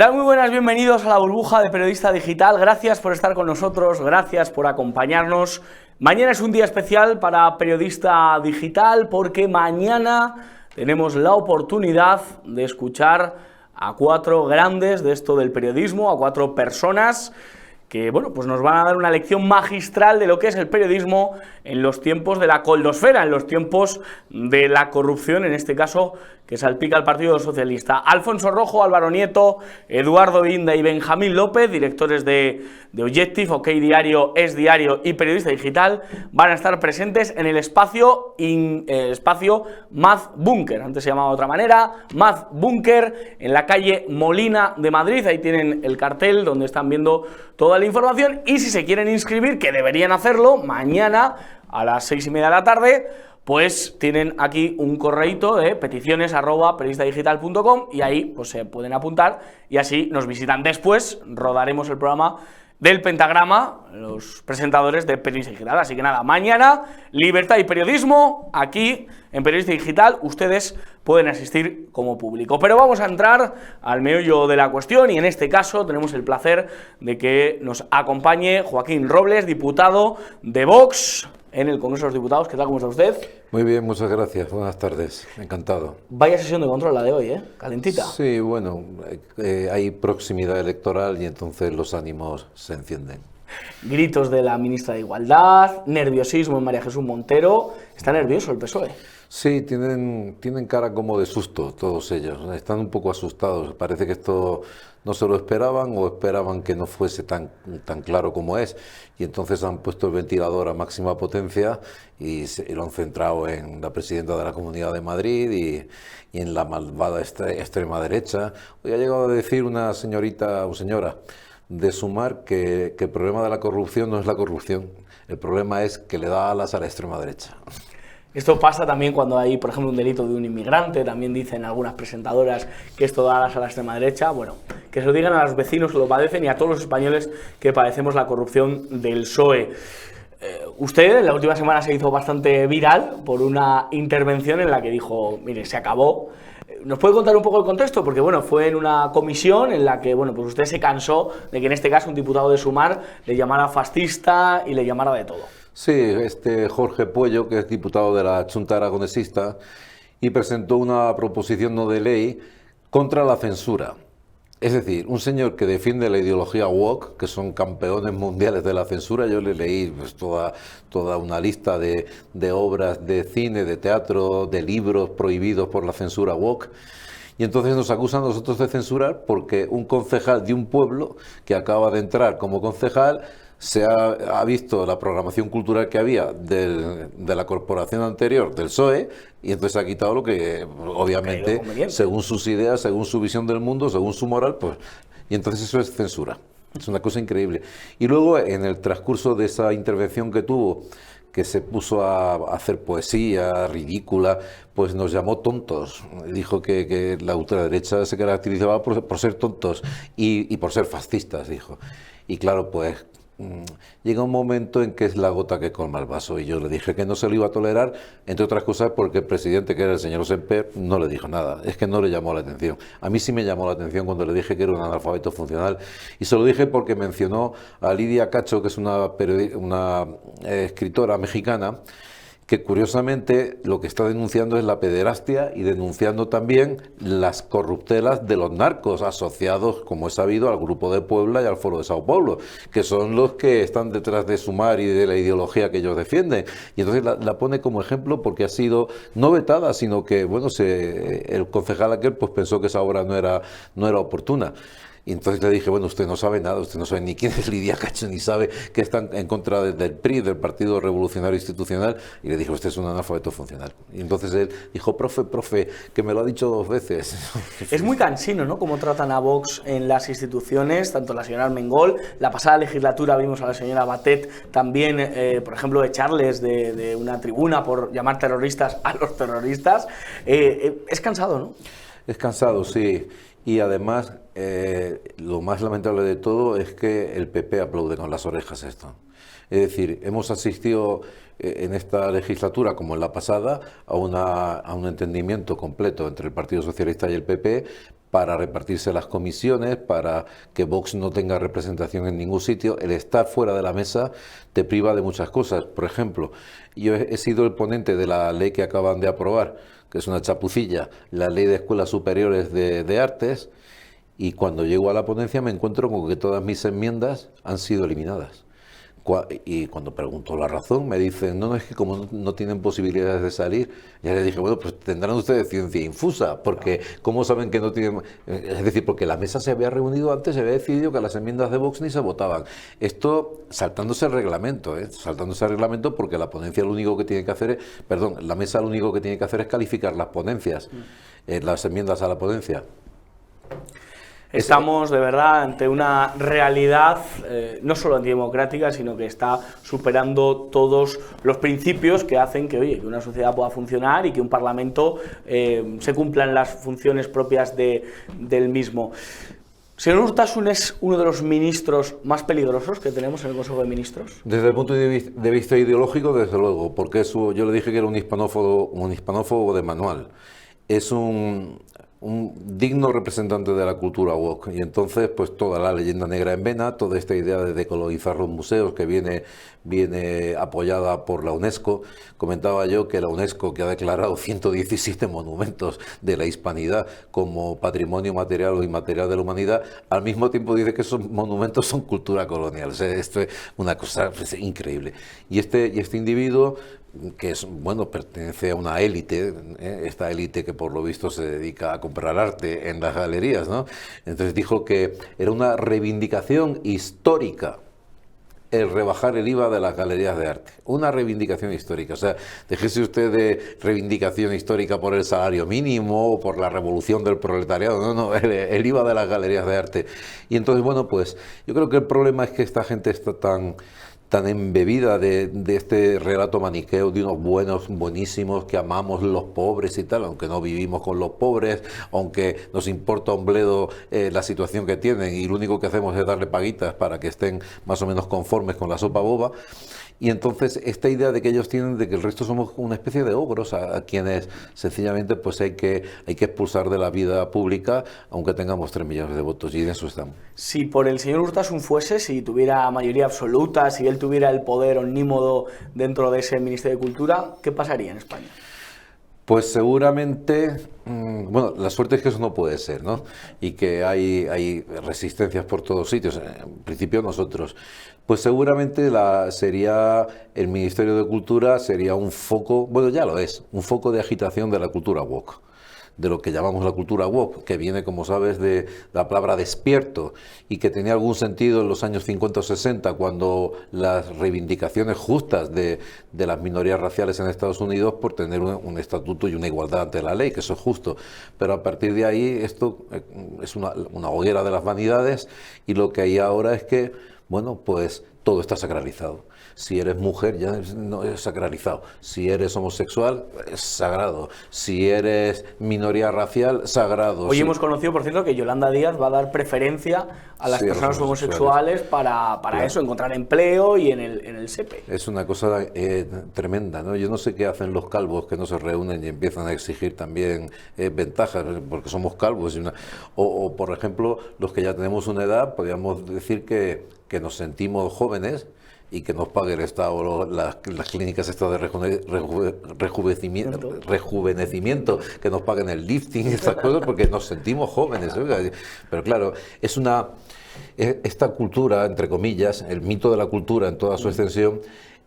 tal? Muy buenas, bienvenidos a la burbuja de Periodista Digital. Gracias por estar con nosotros, gracias por acompañarnos. Mañana es un día especial para Periodista Digital porque mañana tenemos la oportunidad de escuchar a cuatro grandes de esto del periodismo, a cuatro personas que, bueno, pues nos van a dar una lección magistral de lo que es el periodismo en los tiempos de la coldosfera, en los tiempos de la corrupción, en este caso, que salpica al Partido Socialista. Alfonso Rojo, Álvaro Nieto, Eduardo Inda y Benjamín López, directores de Objective, OK Diario, Es Diario y Periodista Digital, van a estar presentes en el espacio Maz Búnker, antes se llamaba de otra manera, Maz Búnker, en la calle Molina de Madrid. Ahí tienen el cartel donde están viendo toda la información, y si se quieren inscribir, que deberían hacerlo, mañana a las 6:30 de la tarde, pues tienen aquí un correíto de peticiones@periodistadigital.com y ahí pues se pueden apuntar y así nos visitan. Después rodaremos el programa del Pentagrama, los presentadores de Periodista Digital. Así que nada, mañana, libertad y periodismo, aquí en Periodista Digital, ustedes pueden asistir como público. Pero vamos a entrar al meollo de la cuestión y en este caso tenemos el placer de que nos acompañe Joaquín Robles, diputado de Vox en el Congreso de los Diputados. ¿Qué tal? ¿Cómo está usted? Muy bien, muchas gracias. Buenas tardes. Encantado. Vaya sesión de control la de hoy, ¿eh? Calentita. Sí, bueno, hay proximidad electoral y entonces los ánimos se encienden. Gritos de la ministra de Igualdad, nerviosismo en María Jesús Montero. ¿Está nervioso el PSOE? Sí, tienen cara como de susto todos ellos. Están un poco asustados. Parece que esto no se lo esperaban o esperaban que no fuese tan claro como es. Y entonces han puesto el ventilador a máxima potencia y lo han centrado en la presidenta de la Comunidad de Madrid y en la malvada extrema derecha. Hoy ha llegado a decir una señora de Sumar que el problema de la corrupción no es la corrupción. El problema es que le da alas a la extrema derecha. Esto pasa también cuando hay, por ejemplo, un delito de un inmigrante. También dicen algunas presentadoras que esto da alas a la extrema derecha. Bueno, que se lo digan a los vecinos que lo padecen y a todos los españoles que padecemos la corrupción del PSOE. Usted en la última semana se hizo bastante viral por una intervención en la que dijo, mire, se acabó. ¿Nos puede contar un poco el contexto? Porque bueno, fue en una comisión en la que bueno, pues usted se cansó de que en este caso un diputado de Sumar le llamara fascista y le llamara de todo. Sí, Jorge Puello, que es diputado de la Xunta Aragonesista, y presentó una proposición no de ley contra la censura. Es decir, un señor que defiende la ideología woke, que son campeones mundiales de la censura. Yo le leí pues, toda una lista de obras de cine, de teatro, de libros prohibidos por la censura woke. Y entonces nos acusan a nosotros de censurar porque un concejal de un pueblo que acaba de entrar como concejal se ha visto la programación cultural que había de la corporación anterior, del PSOE, y entonces ha quitado lo que, obviamente, según sus ideas, según su visión del mundo, según su moral, pues, y entonces eso es censura. Es una cosa increíble. Y luego, en el transcurso de esa intervención que tuvo, que se puso a hacer poesía ridícula, pues nos llamó tontos. Dijo que la ultraderecha se caracterizaba por ser tontos y por ser fascistas, dijo. Y claro, pues llega un momento en que es la gota que colma el vaso, y yo le dije que no se lo iba a tolerar, entre otras cosas porque el presidente, que era el señor Semper, no le dijo nada. Es que no le llamó la atención. A mí sí me llamó la atención cuando le dije que era un analfabeto funcional, y se lo dije porque mencionó a Lidia Cacho, que es una escritora mexicana, que curiosamente lo que está denunciando es la pederastia y denunciando también las corruptelas de los narcos asociados, como es sabido, al Grupo de Puebla y al Foro de Sao Paulo, que son los que están detrás de Sumar y de la ideología que ellos defienden. Y entonces la pone como ejemplo porque ha sido no vetada, sino que bueno, el concejal aquel pues pensó que esa obra no era oportuna. Y entonces le dije, bueno, usted no sabe nada, usted no sabe ni quién es Lidia Cacho, ni sabe que están en contra del PRI, del Partido Revolucionario Institucional, y le dije, usted es un analfabeto funcional. Y entonces él dijo, profe, que me lo ha dicho 2 veces. Es muy cansino, ¿no?, cómo tratan a Vox en las instituciones, tanto la señora Armengol, la pasada legislatura vimos a la señora Batet también, por ejemplo, echarles de una tribuna por llamar terroristas a los terroristas. Es cansado, ¿no? Es cansado, sí. Y además, lo más lamentable de todo es que el PP aplaude con las orejas esto. Es decir, hemos asistido en esta legislatura, como en la pasada, a un entendimiento completo entre el Partido Socialista y el PP para repartirse las comisiones, para que Vox no tenga representación en ningún sitio. El estar fuera de la mesa te priva de muchas cosas. Por ejemplo, yo he sido el ponente de la ley que acaban de aprobar, que es una chapucilla, la Ley de Escuelas Superiores de Artes, y cuando llego a la ponencia me encuentro con que todas mis enmiendas han sido eliminadas. Y cuando pregunto la razón me dicen, no, es que como no tienen posibilidades de salir, ya les dije, bueno, pues tendrán ustedes ciencia infusa, porque ¿cómo saben que no tienen? Es decir, porque la mesa se había reunido antes, se había decidido que las enmiendas de Vox ni se votaban. Esto saltándose el reglamento, saltándose el reglamento, porque la ponencia lo único que tiene que hacer la mesa lo único que tiene que hacer es calificar las ponencias, las enmiendas a la ponencia. Estamos de verdad ante una realidad no solo antidemocrática, sino que está superando todos los principios que hacen que, oye, que una sociedad pueda funcionar y que un parlamento se cumplan las funciones propias del mismo. ¿Señor Urtasun es uno de los ministros más peligrosos que tenemos en el Consejo de Ministros? Desde el punto de vista ideológico, desde luego, porque eso, yo le dije que era un hispanófobo de manual. Es un digno representante de la cultura woke, y entonces pues toda la leyenda negra en vena, toda esta idea de decolonizar los museos que viene apoyada por la UNESCO. Comentaba yo que la UNESCO, que ha declarado 117 monumentos de la hispanidad como patrimonio material o inmaterial de la humanidad, al mismo tiempo dice que esos monumentos son cultura colonial. O sea, esto es una cosa pues, increíble. Y este individuo, que es, bueno, pertenece a una élite, esta élite que por lo visto se dedica a comprar arte en las galerías, ¿no? Entonces dijo que era una reivindicación histórica el rebajar el IVA de las galerías de arte. Una reivindicación histórica. O sea, déjese usted de reivindicación histórica por el salario mínimo o por la revolución del proletariado. No, el IVA de las galerías de arte. Y entonces, bueno, pues yo creo que el problema es que esta gente está tan embebida de este relato maniqueo de unos buenísimos que amamos los pobres y tal, aunque no vivimos con los pobres, aunque nos importa un bledo la situación que tienen y lo único que hacemos es darle paguitas para que estén más o menos conformes con la sopa boba. Y entonces esta idea de que ellos tienen de que el resto somos una especie de ogros a quienes sencillamente pues hay que expulsar de la vida pública aunque tengamos 3 millones de votos, y en eso estamos. Si por el señor Urtasun fuese, si tuviera mayoría absoluta, si él tuviera el poder omnímodo dentro de ese Ministerio de Cultura, ¿qué pasaría en España? Pues seguramente, bueno, la suerte es que eso no puede ser, ¿no? Y que hay resistencias por todos sitios, en principio nosotros. Pues seguramente sería el Ministerio de Cultura, sería un foco, bueno, ya lo es, un foco de agitación de la cultura woke, de lo que llamamos la cultura woke, que viene, como sabes, de la palabra despierto, y que tenía algún sentido en los años 50 o 60, cuando las reivindicaciones justas de las minorías raciales en Estados Unidos por tener un estatuto y una igualdad ante la ley, que eso es justo. Pero a partir de ahí esto es una hoguera de las vanidades, y lo que hay ahora es que, bueno, pues todo está sacralizado. Si eres mujer, ya no es sacralizado. Si eres homosexual, es sagrado. Si eres minoría racial, sagrado. Hoy hemos conocido, por cierto, que Yolanda Díaz va a dar preferencia a las personas homosexuales para claro, eso, encontrar empleo y en el SEPE. Es una cosa tremenda, ¿no? Yo no sé qué hacen los calvos que no se reúnen y empiezan a exigir también ventajas, porque somos calvos. O, por ejemplo, los que ya tenemos una edad, podríamos decir que nos sentimos jóvenes y que nos pague el Estado las clínicas estas de rejuvenecimiento, que nos paguen el lifting, estas cosas, porque nos sentimos jóvenes. Pero claro, esta cultura, entre comillas, el mito de la cultura en toda su extensión,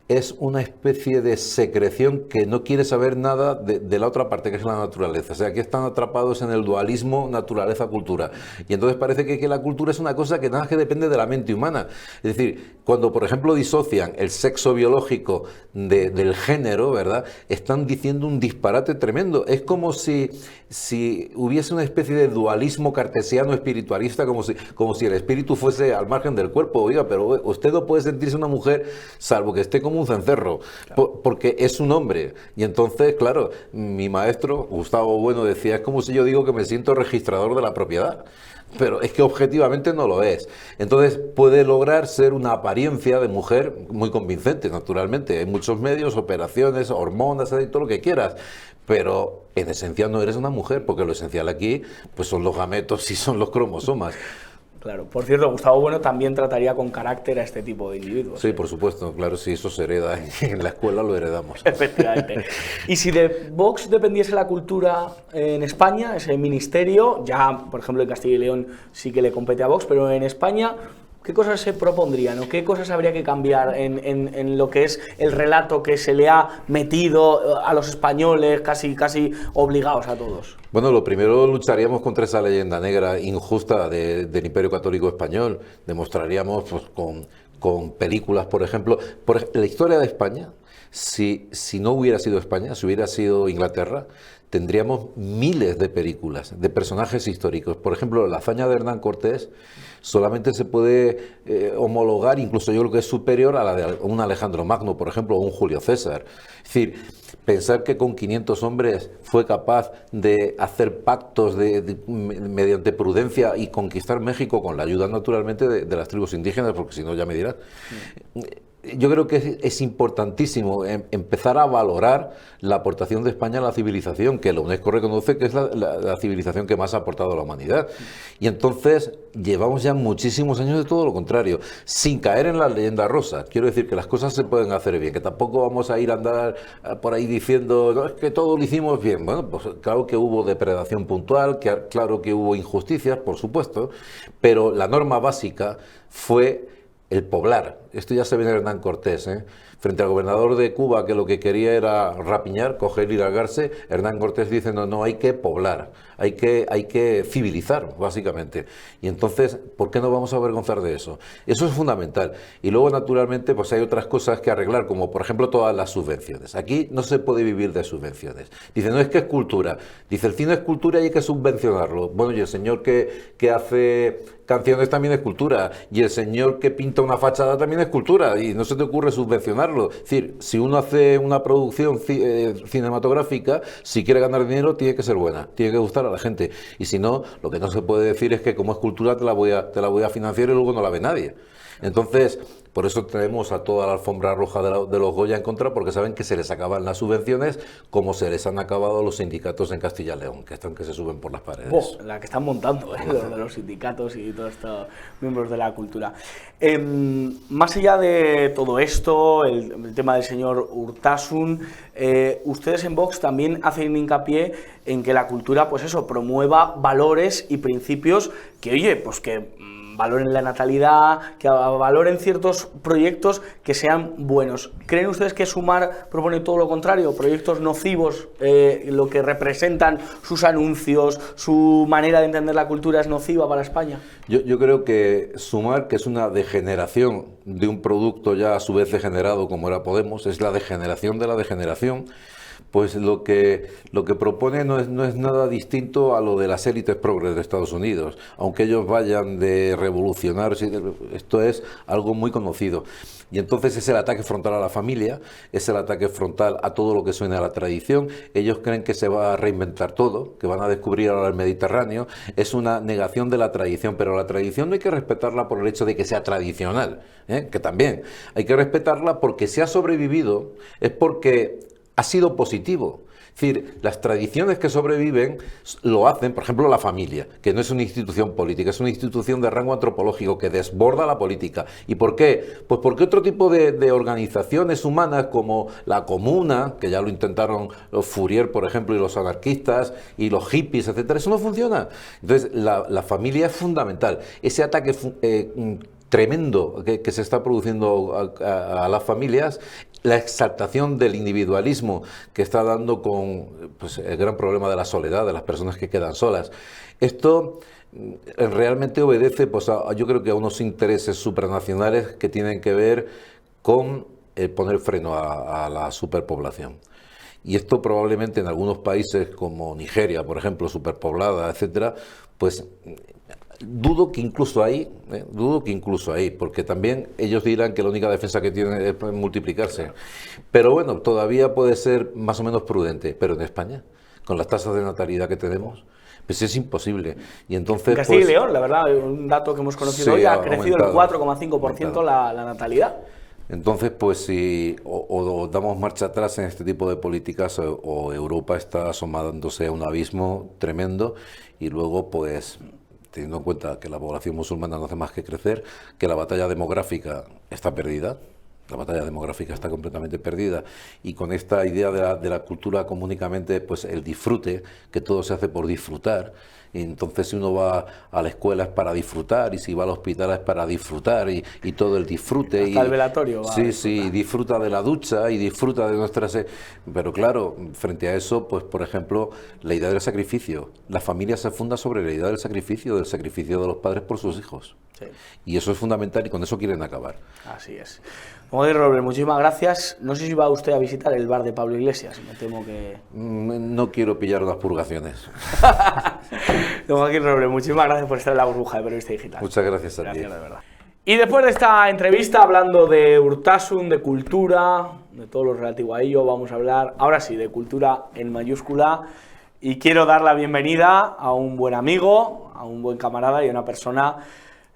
es una especie de secreción que no quiere saber nada de la otra parte, que es la naturaleza. O sea, que están atrapados en el dualismo naturaleza-cultura. Y entonces parece que la cultura es una cosa que nada más que depende de la mente humana. Es decir, cuando, por ejemplo, disocian el sexo biológico del género, ¿verdad?, están diciendo un disparate tremendo. Es como si hubiese una especie de dualismo cartesiano espiritualista, como si el espíritu fuese al margen del cuerpo. Oiga, pero usted no puede sentirse una mujer salvo que esté como como un cencerro, porque es un hombre. Y entonces, claro, mi maestro, Gustavo Bueno, decía, es como si yo digo que me siento registrador de la propiedad. Pero es que objetivamente no lo es. Entonces puede lograr ser una apariencia de mujer muy convincente, naturalmente. Hay muchos medios, operaciones, hormonas, todo lo que quieras. Pero en esencia no eres una mujer, porque lo esencial aquí pues son los gametos y son los cromosomas. Claro. Por cierto, Gustavo Bueno también trataría con carácter a este tipo de individuos. Sí, por supuesto, claro, si eso se hereda en la escuela, lo heredamos. Efectivamente. Y si de Vox dependiese la cultura en España, ese ministerio, ya por ejemplo en Castilla y León sí que le compete a Vox, pero en España, ¿qué cosas se propondrían o qué cosas habría que cambiar en lo que es el relato que se le ha metido a los españoles, casi obligados a todos? Bueno, lo primero lucharíamos contra esa leyenda negra injusta del Imperio Católico Español. Demostraríamos pues, con películas, por ejemplo, la historia de España. Si no hubiera sido España, si hubiera sido Inglaterra, tendríamos miles de películas de personajes históricos. Por ejemplo, la hazaña de Hernán Cortés solamente se puede homologar, incluso yo creo que es superior a la de un Alejandro Magno, por ejemplo, o un Julio César. Es decir, pensar que con 500 hombres fue capaz de hacer pactos mediante prudencia y conquistar México con la ayuda naturalmente de las tribus indígenas, porque si no ya me dirás. Yo creo que es importantísimo empezar a valorar la aportación de España a la civilización, que la UNESCO reconoce que es la civilización que más ha aportado a la humanidad. Y entonces llevamos ya muchísimos años de todo lo contrario, sin caer en la leyenda rosa. Quiero decir que las cosas se pueden hacer bien, que tampoco vamos a ir a andar por ahí diciendo, no, es que todo lo hicimos bien. Bueno, pues claro que hubo depredación puntual, claro que hubo injusticias, por supuesto, pero la norma básica fue el poblar. Esto ya se ve en Hernán Cortés, frente al gobernador de Cuba, que lo que quería era rapiñar, coger y largarse. Hernán Cortés dice, no, hay que poblar, hay que civilizar, básicamente. Y entonces, ¿por qué no vamos a avergonzar de eso? Eso es fundamental. Y luego, naturalmente, pues hay otras cosas que arreglar, como por ejemplo todas las subvenciones. Aquí no se puede vivir de subvenciones. Dice, no, es que es cultura. Dice, el cine es cultura y hay que subvencionarlo. Bueno, y el señor que hace canciones también es cultura, y el señor que pinta una fachada también es cultura, y no se te ocurre subvencionarlo. Es decir, si uno hace una producción cinematográfica, si quiere ganar dinero, tiene que ser buena, tiene que gustar a la gente, y si no, lo que no se puede decir es que como es cultura te la voy a financiar y luego no la ve nadie. Entonces, por eso tenemos a toda la alfombra roja de los Goya en contra, porque saben que se les acaban las subvenciones, como se les han acabado los sindicatos en Castilla y León, que están que se suben por las paredes. La que están montando, los sindicatos y todos estos miembros de la cultura. Más allá de todo esto, el tema del señor Urtasun, ustedes en Vox también hacen hincapié en que la cultura, pues eso, promueva valores y principios que, oye, pues que valoren la natalidad, que valoren ciertos proyectos que sean buenos. ¿Creen ustedes que Sumar propone todo lo contrario? Proyectos nocivos, lo que representan sus anuncios, su manera de entender la cultura es nociva para España. Yo creo que Sumar, que es una degeneración de un producto ya a su vez degenerado como era Podemos, es la degeneración de la degeneración. Pues lo que propone no es nada distinto a lo de las élites progres de Estados Unidos, aunque ellos vayan de revolucionar, esto es algo muy conocido. Y entonces es el ataque frontal a la familia, es el ataque frontal a todo lo que suene a la tradición. Ellos creen que se va a reinventar todo, que van a descubrir ahora el Mediterráneo. Es una negación de la tradición, pero la tradición no hay que respetarla por el hecho de que sea tradicional, que también hay que respetarla porque si ha sobrevivido, es porque ha sido positivo. Es decir, las tradiciones que sobreviven lo hacen, por ejemplo, la familia, que no es una institución política, es una institución de rango antropológico que desborda la política. ¿Y por qué? Pues porque otro tipo de organizaciones humanas como la comuna, que ya lo intentaron los Fourier, por ejemplo, y los anarquistas, y los hippies, etcétera, eso no funciona. Entonces, la familia es fundamental. Ese ataque tremendo que se está produciendo a las familias, la exaltación del individualismo que está dando con pues, el gran problema de la soledad, de las personas que quedan solas. Esto realmente obedece, pues, yo creo que a unos intereses supranacionales que tienen que ver con poner freno a la superpoblación. Y esto probablemente en algunos países como Nigeria, por ejemplo, superpoblada, etcétera, pues dudo que incluso ahí, porque también ellos dirán que la única defensa que tienen es multiplicarse. Pero bueno, todavía puede ser más o menos prudente, pero en España, con las tasas de natalidad que tenemos, pues es imposible. Y entonces, Castilla pues, y León, la verdad, un dato que hemos conocido hoy, ha crecido el 4,5% la natalidad. Entonces, pues si o damos marcha atrás en este tipo de políticas o Europa está asomándose a un abismo tremendo y luego, pues, teniendo en cuenta que la población musulmana no hace más que crecer, que la batalla demográfica está perdida. La batalla demográfica está completamente perdida y con esta idea de la cultura común únicamente, pues el disfrute, que todo se hace por disfrutar, y entonces si uno va a la escuela es para disfrutar y si va al hospital es para disfrutar y todo el disfrute. Hasta el velatorio va Sí, sí, disfruta de la ducha y disfruta de nuestras... Pero claro, frente a eso, pues por ejemplo, la idea del sacrificio. La familia se funda sobre la idea del sacrificio de los padres por sus hijos. Sí. Y eso es fundamental y con eso quieren acabar. Así es. Don Robert, muchísimas gracias. No sé si va usted a visitar el bar de Pablo Iglesias, me temo que... No quiero pillar unas purgaciones. Don Joaquín Robles, muchísimas gracias por estar en la burbuja de Periodista Digital. Muchas gracias a ti. Gracias, de verdad. Y después de esta entrevista, hablando de Urtasun, de cultura, de todo lo relativo a ello, vamos a hablar, ahora sí, de cultura en mayúscula. Y quiero dar la bienvenida a un buen amigo, a un buen camarada y a una persona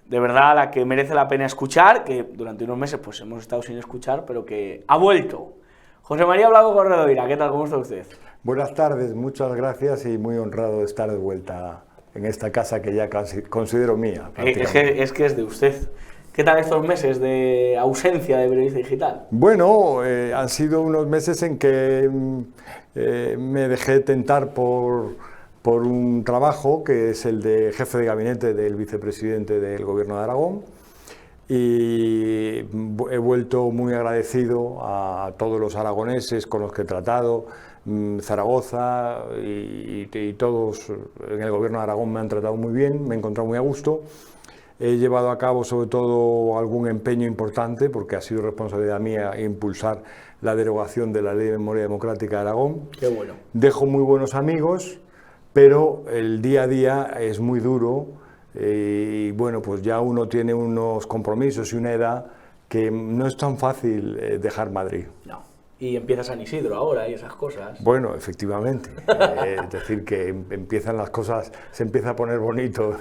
de verdad a la que merece la pena escuchar, que durante unos meses pues hemos estado sin escuchar, pero que ha vuelto. José María Blanco Corredoira, ¿qué tal? ¿Cómo está usted? Buenas tardes, muchas gracias y muy honrado de estar de vuelta en esta casa que ya casi considero mía. Es que es de usted. ¿Qué tal estos meses de ausencia de Periodista Digital? Bueno, han sido unos meses en que me dejé tentar por un trabajo que es el de jefe de gabinete del vicepresidente del Gobierno de Aragón y he vuelto muy agradecido a todos los aragoneses con los que he tratado. Zaragoza y todos en el Gobierno de Aragón me han tratado muy bien, me he encontrado muy a gusto. He llevado a cabo sobre todo algún empeño importante porque ha sido responsabilidad mía impulsar la derogación de la Ley de Memoria Democrática de Aragón. Qué bueno. Dejo muy buenos amigos, pero el día a día es muy duro y bueno, pues ya uno tiene unos compromisos y una edad que no es tan fácil dejar Madrid. No. Y empieza San Isidro ahora y esas cosas. Bueno, efectivamente. Es decir, que empiezan las cosas, se empieza a poner bonito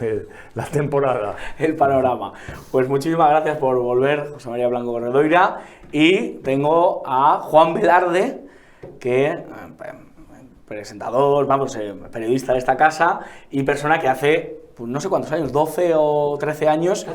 la temporada. El panorama. Pues muchísimas gracias por volver, José María Blanco Corredoira. Y tengo a Juan Velarde, que presentador, vamos, periodista de esta casa y persona que hace, pues no sé cuántos años, 12 o 13 años,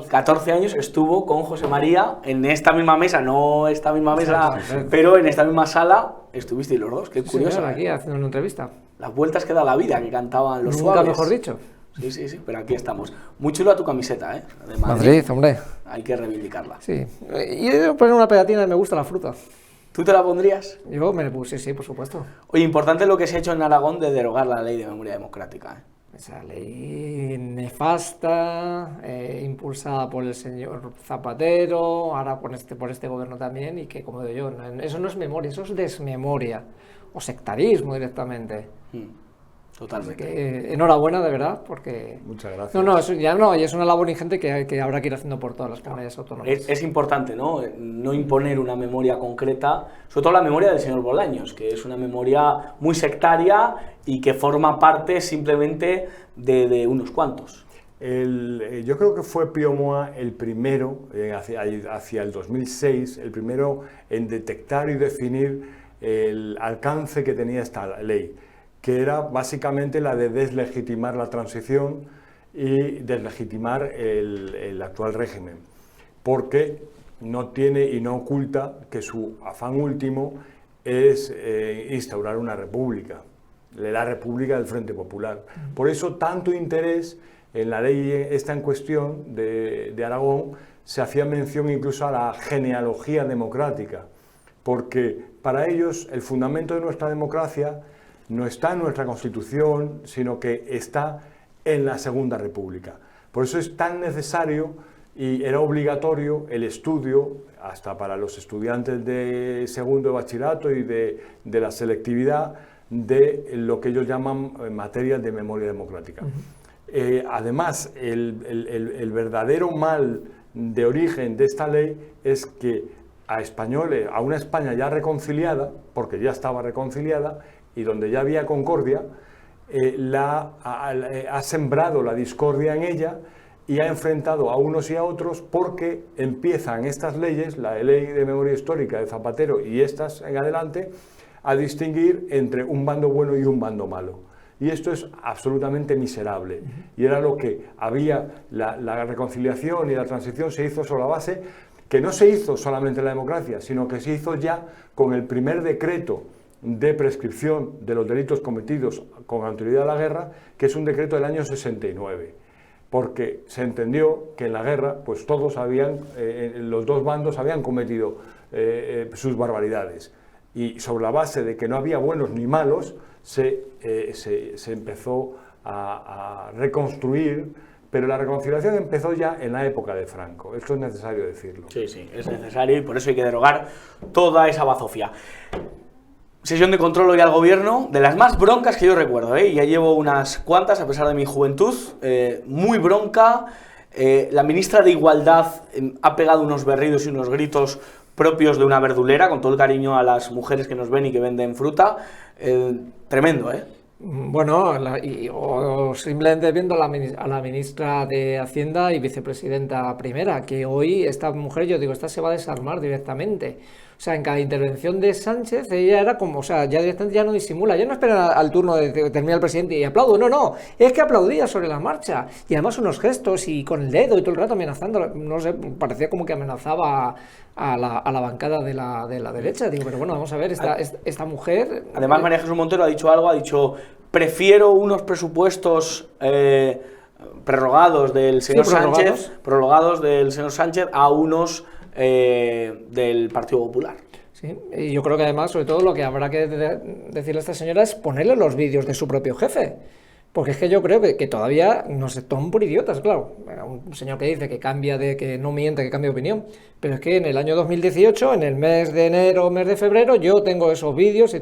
14 años estuvo con José María en esta misma mesa, no esta misma mesa, pero en esta misma sala estuvisteis los dos, qué curioso. Sí, aquí haciendo una entrevista. Las vueltas que da la vida, que cantaban los Nunca suaves. mejor dicho. Sí, pero aquí estamos. Muy chula tu camiseta, ¿eh? De Madrid, hombre. Hay que reivindicarla. Sí. Y yo poner una pegatina y me gusta la fruta. ¿Tú te la pondrías? Yo me la puse, sí, por supuesto. Oye, importante lo que se ha hecho en Aragón de derogar la Ley de Memoria Democrática, ¿eh? Esa ley nefasta, impulsada por el señor Zapatero, ahora por este gobierno también, y que, como digo yo, eso no es memoria, eso es desmemoria, o sectarismo directamente. Totalmente. Así que, enhorabuena, de verdad, porque... Muchas gracias. No, eso ya no, y es una labor ingente que habrá que ir haciendo por todas las comunidades autónomas. Es importante, ¿no? No imponer una memoria concreta, sobre todo la memoria del señor Bolaños, que es una memoria muy sectaria y que forma parte simplemente de unos cuantos. Yo creo que fue Pío Moa el primero, hacia el 2006, el primero en detectar y definir el alcance que tenía esta ley, que era básicamente la de deslegitimar la transición y deslegitimar el actual régimen, porque no tiene y no oculta que su afán último es instaurar una república, la República del Frente Popular. Por eso tanto interés en la ley esta en cuestión de Aragón, se hacía mención incluso a la genealogía democrática, porque para ellos el fundamento de nuestra democracia no está en nuestra Constitución, sino que está en la Segunda República. Por eso es tan necesario y era obligatorio el estudio, hasta para los estudiantes de segundo de bachillerato y de la selectividad, de lo que ellos llaman materias de memoria democrática. Además, el verdadero mal de origen de esta ley es que a españoles, a una España ya reconciliada, porque ya estaba reconciliada y donde ya había concordia, ha sembrado la discordia en ella y ha enfrentado a unos y a otros, porque empiezan estas leyes, la ley de memoria histórica de Zapatero y estas en adelante, a distinguir entre un bando bueno y un bando malo. Y esto es absolutamente miserable. Y era lo que había, la reconciliación y la transición se hizo sobre la base que no se hizo solamente en la democracia, sino que se hizo ya con el primer decreto de prescripción de los delitos cometidos con anterioridad a la guerra, que es un decreto del año 69, porque se entendió que en la guerra pues todos los dos bandos habían cometido sus barbaridades, y sobre la base de que no había buenos ni malos se empezó a reconstruir, pero la reconciliación empezó ya en la época de Franco. Esto es necesario decirlo. Sí, sí, es necesario, y por eso hay que derogar toda esa bazofia. Sesión de control hoy al gobierno, de las más broncas que yo recuerdo, ya llevo unas cuantas a pesar de mi juventud, muy bronca. La ministra de Igualdad ha pegado unos berridos y unos gritos propios de una verdulera, con todo el cariño a las mujeres que nos ven y que venden fruta. Tremendo, ¿eh? Bueno, o simplemente viendo a la ministra de Hacienda y vicepresidenta primera, que hoy esta mujer, yo digo, esta se va a desarmar directamente. O sea, en cada intervención de Sánchez, ella era como, o sea, ya directamente ya no disimula, ya no espera al turno de que termine el presidente y aplaudo, no, es que aplaudía sobre la marcha, y además unos gestos y con el dedo y todo el rato amenazando, no sé, parecía como que amenazaba a la bancada de la derecha. Digo, pero bueno, vamos a ver, esta mujer... Además, María Jesús Montero ha dicho, prefiero unos presupuestos prorrogados del señor Sánchez, prorrogados del señor Sánchez a unos del Partido Popular. Sí, y yo creo que además, sobre todo, lo que habrá que decirle a esta señora es ponerle los vídeos de su propio jefe. Porque es que yo creo que todavía nos toman por idiotas, claro. Un señor que dice que no miente, que cambia de opinión. Pero es que en el año 2018, en el mes de enero, mes de febrero, yo tengo esos vídeos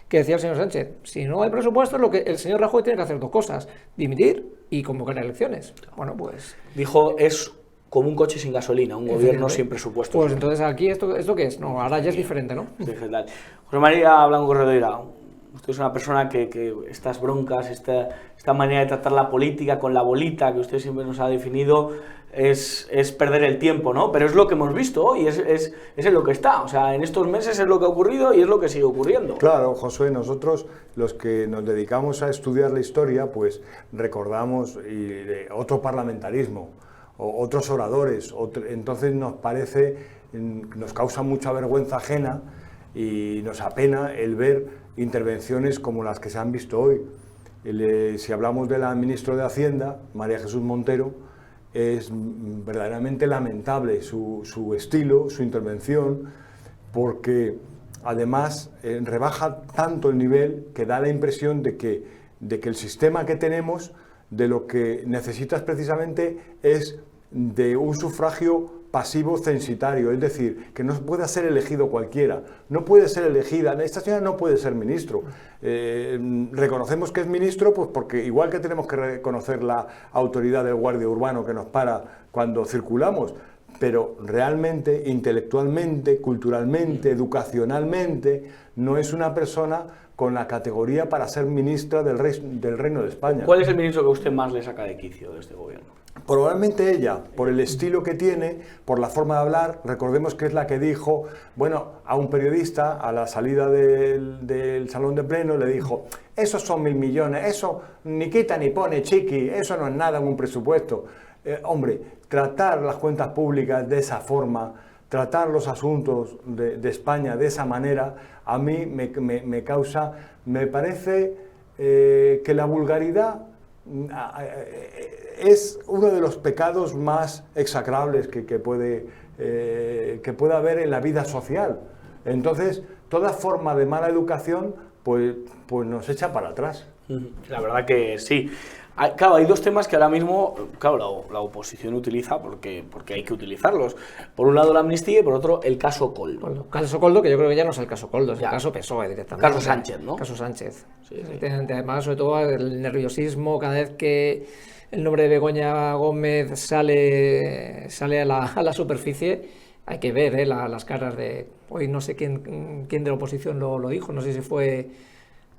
que decía el señor Sánchez. Si no hay presupuesto, lo que el señor Rajoy tiene que hacer dos cosas: dimitir y convocar elecciones. Bueno, pues... Dijo, es como un coche sin gasolina, un gobierno sin presupuesto. Pues entonces aquí, ¿esto qué es? No, ahora ya es diferente, ¿no? Sí, José María Blanco Corredera, usted es una persona que estas broncas, esta manera de tratar la política con la bolita que usted siempre nos ha definido, es perder el tiempo, ¿no? Pero es lo que hemos visto hoy, es en lo que está. O sea, en estos meses es lo que ha ocurrido y es lo que sigue ocurriendo. Claro, Josué, nosotros los que nos dedicamos a estudiar la historia, pues recordamos otro parlamentarismo, o otros oradores, entonces nos causa mucha vergüenza ajena y nos apena el ver intervenciones como las que se han visto hoy. Si hablamos de la ministra de Hacienda, María Jesús Montero, es verdaderamente lamentable su estilo, su intervención, porque además rebaja tanto el nivel que da la impresión de que el sistema que tenemos, de lo que necesitas precisamente es de un sufragio pasivo censitario, es decir, que no pueda ser elegido cualquiera, no puede ser elegida, esta señora no puede ser ministro. Reconocemos que es ministro, pues porque igual que tenemos que reconocer la autoridad del guardia urbano que nos para cuando circulamos, pero realmente, intelectualmente, culturalmente, educacionalmente, no es una persona con la categoría para ser ministra del Reino de España. ¿Cuál es el ministro que a usted más le saca de quicio de este gobierno? Probablemente ella, por el estilo que tiene, por la forma de hablar. Recordemos que es la que dijo, bueno, a un periodista a la salida del salón de pleno le dijo, esos son 1.000 millones, eso ni quita ni pone, chiqui, eso no es nada en un presupuesto. Hombre, tratar las cuentas públicas de esa forma, tratar los asuntos de España de esa manera, a mí me parece que la vulgaridad es uno de los pecados más execrables que puede haber en la vida social. Entonces, toda forma de mala educación pues nos echa para atrás. La verdad que sí. Claro, hay dos temas que ahora mismo, claro, la oposición utiliza porque hay que utilizarlos. Por un lado la amnistía y por otro el caso Koldo. El caso Koldo, que yo creo que ya no es el caso Koldo, es el caso PSOE directamente. Caso Sánchez, ¿no? Caso Sánchez. Sí. Además, sobre todo el nerviosismo cada vez que el nombre de Begoña Gómez sale a la superficie, hay que ver las caras de... Hoy no sé quién de la oposición lo dijo, no sé si fue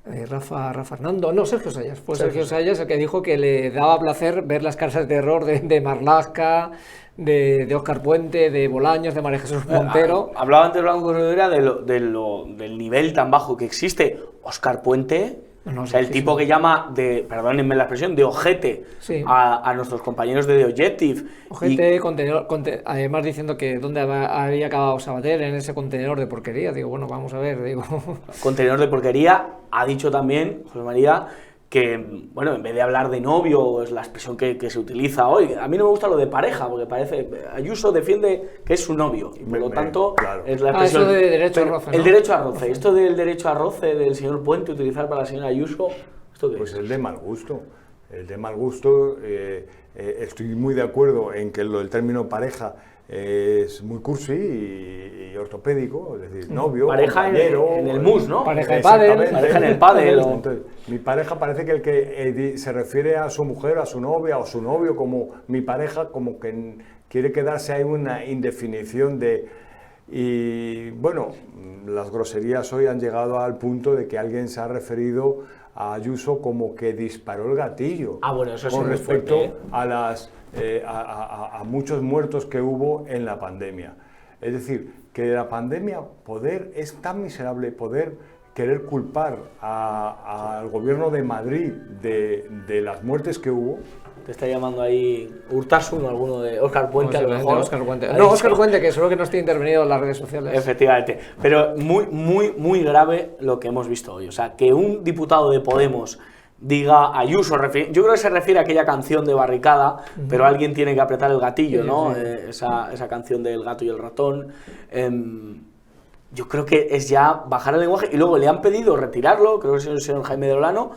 Rafa Hernando, no, Sergio Sayas, fue Sergio Sayas el que dijo que le daba placer ver las caras de terror de Marlaska, de Óscar Puente, de Bolaños, de María Jesús Montero. Hablaba antes Blanco Rodríguez del nivel tan bajo que existe. Óscar Puente, No, o sea, el tipo que llama, perdónenme la expresión, de ojete Sí. a nuestros compañeros de The Objective. Ojete, además diciendo que dónde había acabado Sabater, en ese contenedor de porquería. Digo, bueno, vamos a ver, digo... Contenedor de porquería. Ha dicho también, José María, que, bueno, en vez de hablar de novio, es la expresión que se utiliza hoy. A mí no me gusta lo de pareja, porque parece... Ayuso defiende que es su novio, y por lo tanto claro. es la expresión... eso de derecho a roce, ¿no? El derecho a roce. Esto del derecho a roce del señor Puente, utilizar para la señora Ayuso, ¿esto qué Pues es? el de mal gusto. El de mal gusto, estoy muy de acuerdo en que el término pareja es muy cursi y ortopédico, es decir, novio, Pareja compañero, en el mus, ¿no? Pareja de pádel. Exactamente. Pareja en el pádel, o... Entonces, mi pareja parece que el que se refiere a su mujer, a su novia o su novio como mi pareja, como que quiere quedarse ahí una indefinición de... Y bueno, las groserías hoy han llegado al punto de que alguien se ha referido a Ayuso como que disparó el gatillo. Ah, bueno, eso sí con muy respecto fuerte, a muchos muertos que hubo en la pandemia. Es decir, que de la pandemia es tan miserable poder querer culpar al gobierno de Madrid de las muertes que hubo. Te está llamando ahí Urtasun, alguno de Óscar Puente, a lo mejor. Óscar Puente. Ha No, dicho- Óscar Puente, que seguro que no esté intervenido en las redes sociales. Efectivamente, pero muy grave lo que hemos visto hoy. O sea, que un diputado de Podemos diga Ayuso, yo creo que se refiere a aquella canción de Barricada, pero alguien tiene que apretar el gatillo, Sí, ¿no? sí. Esa canción del gato y el ratón. Yo creo que es ya bajar el lenguaje, y luego le han pedido retirarlo, creo que es el señor Jaime de Olano,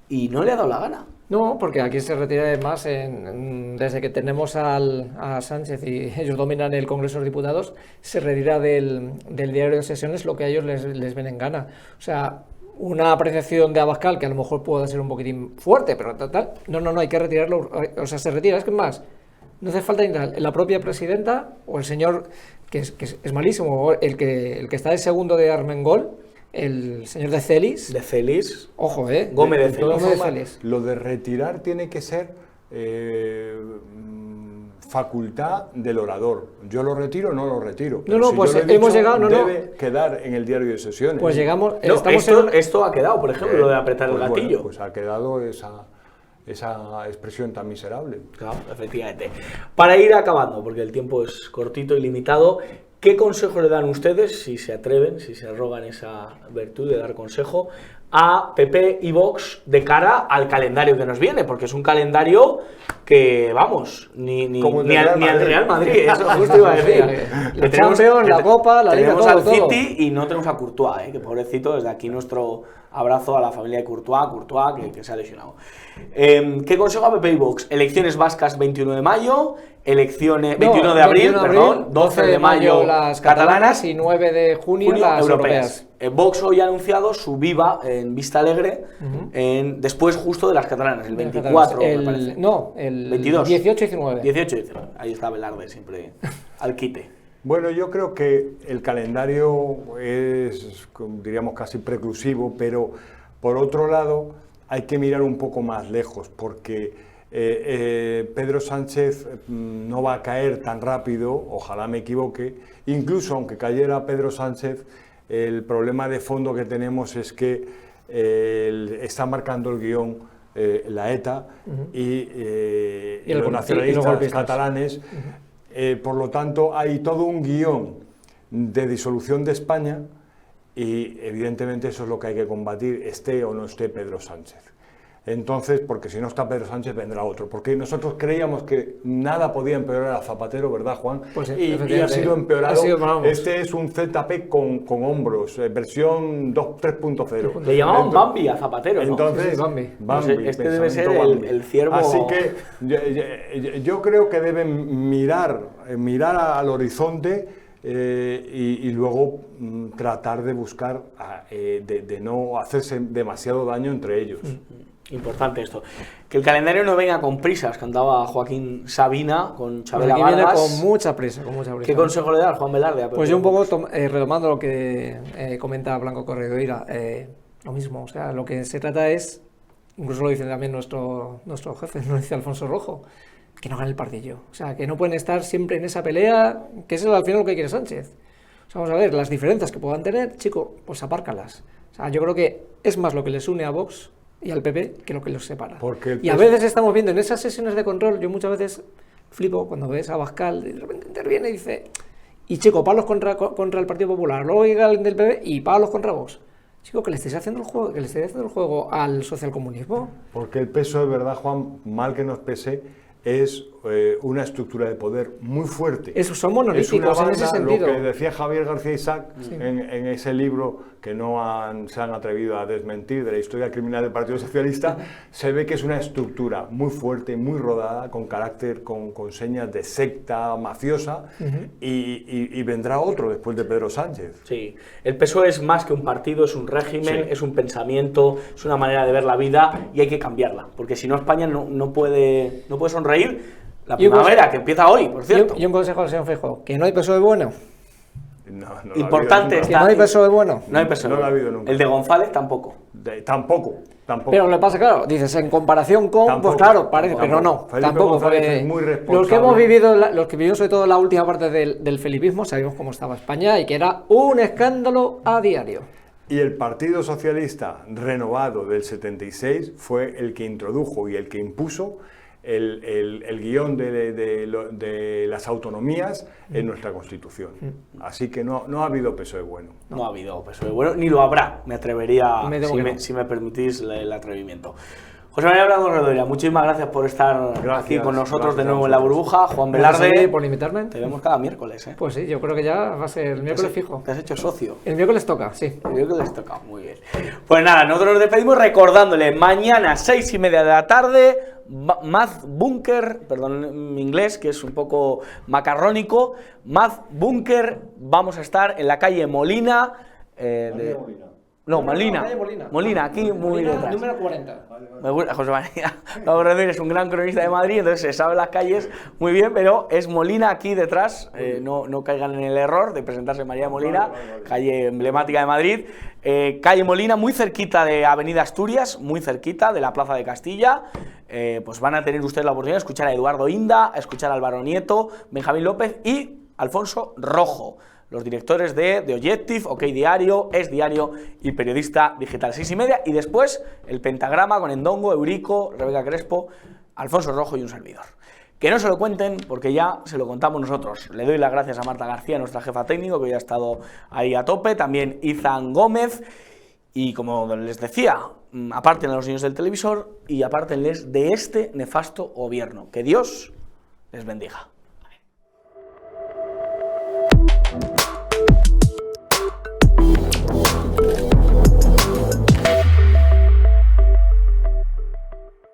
y no le ha dado la gana. No, porque aquí se retira además, desde que tenemos a Sánchez y ellos dominan el Congreso de los Diputados, se retira del diario de sesiones lo que a ellos les ven en gana. O sea, una apreciación de Abascal, que a lo mejor puede ser un poquitín fuerte, pero tal, no, hay que retirarlo, o sea, se retira, es que más, no hace falta ni tal, la propia presidenta o el señor, que es malísimo, el que está de segundo de Armengol, el señor de Celis, De Celis, ojo, Gómez de De todas Celis. formas, Celis. lo de retirar tiene que ser facultad del orador. Yo lo retiro o no lo retiro. Pero No, si pues yo lo he hemos dicho, llegado, debe quedar en el diario de sesiones. Pues llegamos, No, estamos esto ha quedado, por ejemplo, lo de apretar el Pues gatillo. bueno, pues ha quedado esa expresión tan miserable. Claro, efectivamente. Para ir acabando, porque el tiempo es cortito y limitado, ¿qué consejo le dan ustedes, si se atreven, si se arrogan esa virtud de dar consejo, a PP y Vox de cara al calendario que nos viene? Porque es un calendario que, vamos, ni Como el al del Real Madrid. Real Madrid, eso justo iba a decir. La Champions, la Copa, la Liga, tenemos todo, al todo. City y no tenemos a Courtois, que pobrecito, desde aquí nuestro abrazo a la familia de Courtois, que se ha lesionado. ¿Qué consejo a PP y Vox? Elecciones vascas 21 de mayo, 21 de abril, 21 perdón, 12 de mayo las catalanas y 9 de junio las europeas. Vox hoy ha anunciado su viva en Vista Alegre, después justo de las catalanas, el 24, me parece. No, el 22. 18 y 19. 18 y 19. Ahí está Velarde siempre al quite. Bueno, yo creo que el calendario es, diríamos, casi preclusivo, pero por otro lado hay que mirar un poco más lejos, porque Pedro Sánchez no va a caer tan rápido, ojalá me equivoque. Incluso aunque cayera Pedro Sánchez, el problema de fondo que tenemos es que está marcando el guión la ETA y los los nacionalistas golpistas. catalanes. Por lo tanto, hay todo un guión de disolución de España y evidentemente eso es lo que hay que combatir, esté o no esté Pedro Sánchez. Entonces, porque si no está Pedro Sánchez vendrá otro, porque nosotros creíamos que nada podía empeorar a Zapatero, ¿verdad, Juan? Pues sí, y ha efectivamente. sido empeorado. Ha sido, vamos. Este es un ZP con hombros, versión 3.0. Le llamaban Bambi a Zapatero, ¿no? Entonces, Sí, sí, Bambi. Bambi, Este debe ser pensamiento Bambi. el ciervo... Así que yo creo que deben mirar al horizonte y luego tratar de buscar, de no hacerse demasiado daño entre ellos. Importante esto. Que el calendario no venga con prisas, cantaba Joaquín Sabina con Chabela Aquí viene Vargas. con mucha prisa, con mucha prisa. ¿Qué consejo le da Juan Velarde? Pues yo un poco retomando lo que comenta Blanco Corredoira, lo mismo, o sea, lo que se trata es, incluso lo dice también nuestro jefe, lo dice Alfonso Rojo, que no gane el partido, o sea, que no pueden estar siempre en esa pelea, que es al final lo que quiere Sánchez. O sea, vamos a ver, las diferencias que puedan tener, chico, pues apárcalas. O sea, yo creo que es más lo que les une a Vox y al PP que lo que los separa. Y a veces estamos viendo en esas sesiones de control, yo muchas veces flipo cuando ves a Abascal, de repente interviene y dice, y chico, palos contra el Partido Popular, luego llega el del PP y palos contra Vox. Chico, que le estéis haciendo el juego al socialcomunismo. Porque el peso, de verdad, Juan, mal que nos pese, es una estructura de poder muy fuerte. Son monolíticos en ese sentido. Lo que decía Javier García Isaac en ese libro que no se han atrevido a desmentir, de la historia criminal del Partido Socialista, se ve que es una estructura muy fuerte, muy rodada, con carácter, con señas de secta mafiosa, y vendrá otro después de Pedro Sánchez. Sí, el PSOE es más que un partido, es un régimen, es un pensamiento, es una manera de ver la vida y hay que cambiarla, porque si no España no puede sonreír. La primavera, que empieza hoy, por cierto. Y un consejo al señor Feijóo, que no hay PSOE bueno. No Importante. Que no hay PSOE bueno. No hay PSOE. No lo ha habido nunca. El de González tampoco. Tampoco. Pero lo que pasa, claro, dices, en comparación con, tampoco, pues claro, parece, tampoco. pero no, Felipe tampoco. González es muy responsable. Los que hemos vivido, los que vivimos sobre todo la última parte del felipismo, sabemos cómo estaba España y que era un escándalo a diario. Y el Partido Socialista renovado del 76 fue el que introdujo y el que impuso el guión de las autonomías en nuestra Constitución. Así que no ha habido PSOE bueno. No ha habido PSOE bueno, ni lo habrá, me atrevería, si me permitís el atrevimiento. José María Blanco Corredoira, muchísimas gracias por estar aquí con nosotros de nuevo en La Burbuja. Juan Velarde, por invitarme. Te vemos cada miércoles, ¿eh? Pues sí, yo creo que ya va a ser el miércoles fijo. Te has hecho socio. El miércoles toca, sí. El miércoles toca, muy bien. Pues nada, nosotros nos despedimos recordándole, mañana 6:30 de la tarde, Math Bunker, perdón mi inglés, que es un poco macarrónico, Math Bunker, vamos a estar en la calle Molina. Molina, aquí muy detrás. Número 40. Me gusta, José María Corredoira es un gran cronista de Madrid, entonces se sabe las calles muy bien, pero es Molina aquí detrás, no caigan en el error de presentarse María Molina, calle emblemática de Madrid, calle Molina, muy cerquita de Avenida Asturias, muy cerquita de la Plaza de Castilla. Pues van a tener ustedes la oportunidad de escuchar a Eduardo Inda, a escuchar a Álvaro Nieto, Benjamín López y Alfonso Rojo, los directores de The Objective, OK Diario, Es Diario y Periodista Digital. 6:30 y después el pentagrama con Endongo, Eurico, Rebeca Crespo, Alfonso Rojo y un servidor. Que no se lo cuenten porque ya se lo contamos nosotros. Le doy las gracias a Marta García, nuestra jefa técnico, que hoy ha estado ahí a tope, también Izan Gómez y, como les decía, apártenle a los niños del televisor y apártenles de este nefasto gobierno. Que Dios les bendiga.